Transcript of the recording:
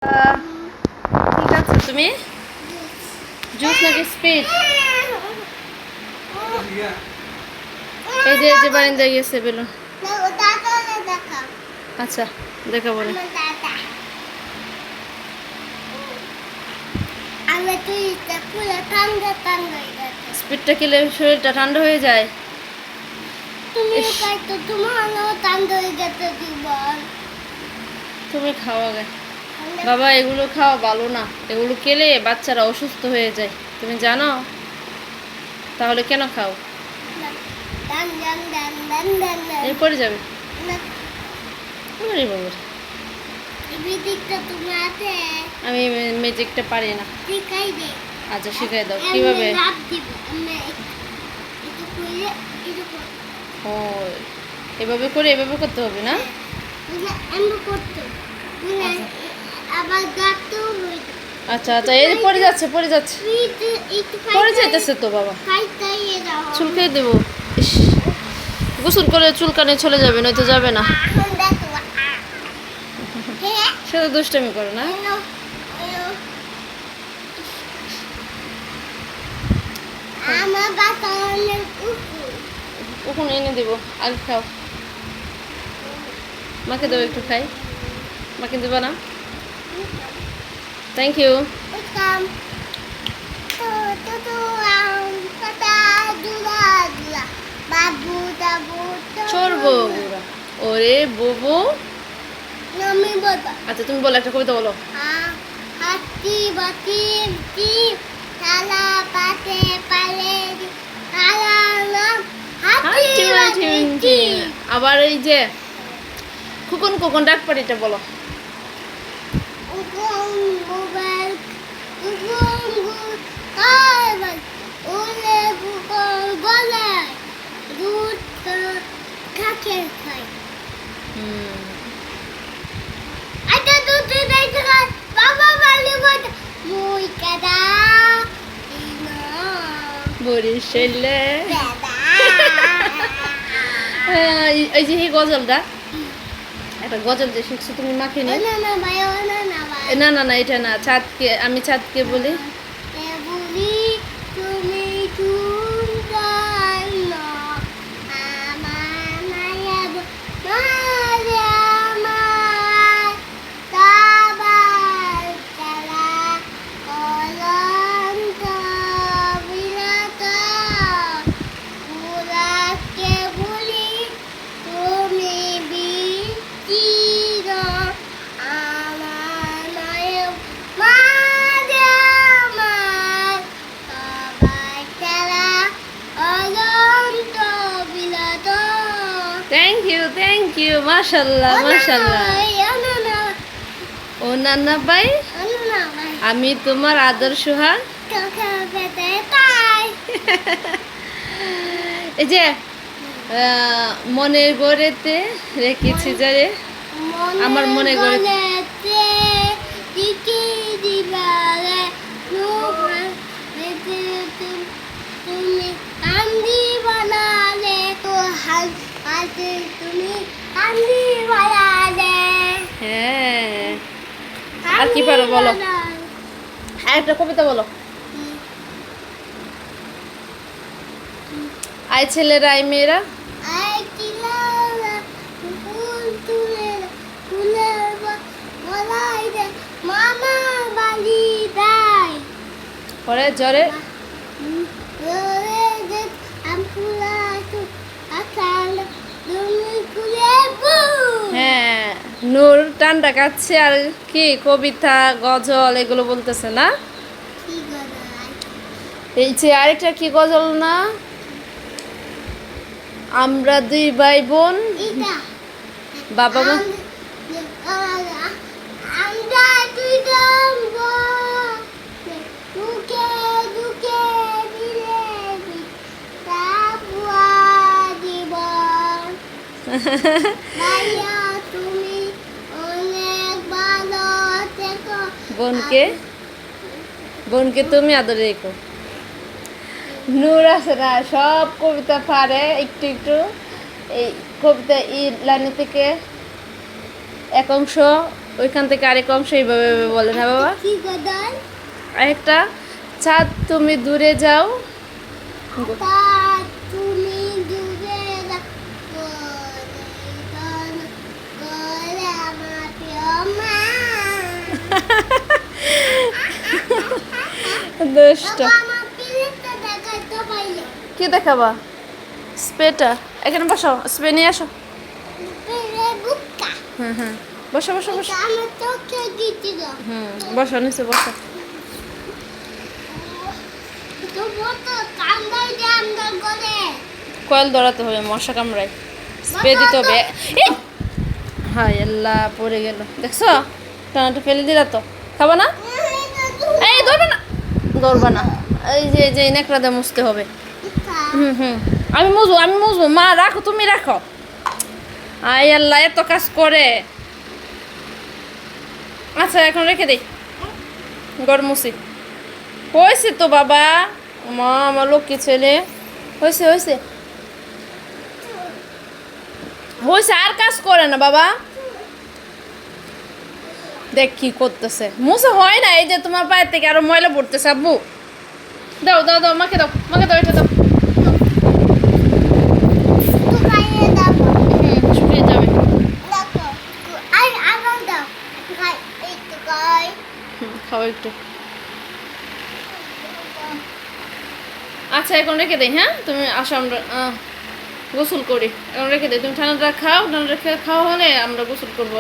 ঠিক আছে, তুমি জুস নাকি স্পিড? এই যে বারান্দায় গেছে বেলুন। আচ্ছা, দেখা বলে স্পিডটা খেলে শরীরটা ঠান্ডা হয়ে যায়। তুমি খাও আগে বাবা, এগুলো খাওয়া ভালো না, এগুলো খেলে বাচ্চারা অসুস্থ হয়ে যায়, তুমি জানো? তাহলে কেন খাও? পড়ে যাবে। আমি ম্যাজিকটা পারি না। আচ্ছা, শিখাই দাও কিভাবে। ও, এভাবে করে এভাবে করতে হবে না? আচ্ছা আচ্ছা, এই পড়ে যাচ্ছে পড়ে যেতেছে তো বাবা, চুল খেয়ে দেবো। গোসল করে চুলকানি চলে যাবে, নয়তো যাবে না। শুধু দুষ্টামি করো না। কখন এনে দেবো, আগে খাও। মাকে দেবো, একটু খাই। মাকে দেবো না? Thank you. চড়বো ওরে বুবু। আচ্ছা, তুমি বলো, একটা কবিতা বলো। হাতি বাতি থালা পাতে পালে আবার এই যে খুকুন খুকুন ডাক পাড়িটা বলো। বরিশালে এই যে এই গজলটা, একটা গজল যে শিখছো তুমি, মাকে নিয়ে। না না না, এটা না, চাঁদকে আমি চাঁদকে বলি। থ্যাংক ইউ, মাশাআল্লাহ মাশাআল্লাহ। ও নানা ভাই, আমি তোমার আদর্শ হাত। এই যে মনের গড়েতে রেখেছি যারে, আমার মনে গড়েতে হ্যাঁ। আর কি পারো বলো, একটা কবিতা বলো। আই ছেলেরা আই মেয়েরা, পরে জরে হ্যাঁ, নূর টান্ডা কাচ্ছে। আর কি কবিতা গজল এগুলো বলতেছে না? এই যে আরেকটা কি গজল না, আমরা দুই ভাই বোন বাবা মা, বোনকে তুমি আদরে রেখো। নূর আছে না, সব কবিতা পারে একটু একটু। এই কবিতা ই লাইন থেকে এক অংশ ওইখান থেকে আরেক অংশ এইভাবে বলেন, হ্যাঁ বাবা। কি গদল? আরেকটা, চাঁদ তুমি দূরে যাও। তা তুমি দূরে করে আমার প্রিয় মা। দুষ্ট। বাবা, আমার প্লেটটা দেখাইতে পাইলে। কি দেখাবা? স্প্রেটা। এখানে বসো, স্প্রে নিয়ে আসো। প্লে গুক্কা। হুম হুম, বসো বসো বসো। এটা আমার চোখে দিছিল। বসো নিচে বসো। তো বতো কান্দাই যে আন্দার করে। কয়েল ধরাতে হবে, মশা কামড়ায়। স্প্রে দিতে হবে। হায় আল্লাহ, পড়ে গেল দেখছো, টানাটা ফেলে দিলা তো। খাবা না? এই ধরবে না, ধরবা না। এই যে নেকড়া দিয়ে মুছতে হবে। হুম, আমি মুছবো, মা রাখো, তুমি রাখো। আয় আল্লাহ, এত কাজ করে। আচ্ছা এখন রেখে দেই, গরম মুছি। হয়েছে তো বাবা, মা আমার লক্ষ্মী ছেলে। হয়েছে হয়েছে হয়েছে, আর কাজ করে না বাবা। দেখ কি করতেছে, মুছে হয় না। এই যে তোমার পায়ের থেকে আরো ময়লা পড়তেছে। আব্বু দাও দাও দাও, মাকে দাও, মাকে দাও, এটা দাও। তো খাইয়ে দাও। শুকিয়ে যাবে। দেখো আর আগাও দাও। খাই এই তো খাই। খাও একটু। আচ্ছা এখন রেখে দেই, হ্যাঁ তুমি আসো, আমরা গোসল করি। এখন রেখে দেই, তুমি ঠান্ডাটা খাও, ঠান্ডাটা খাওয়া হলে আমরা গোসল করবো।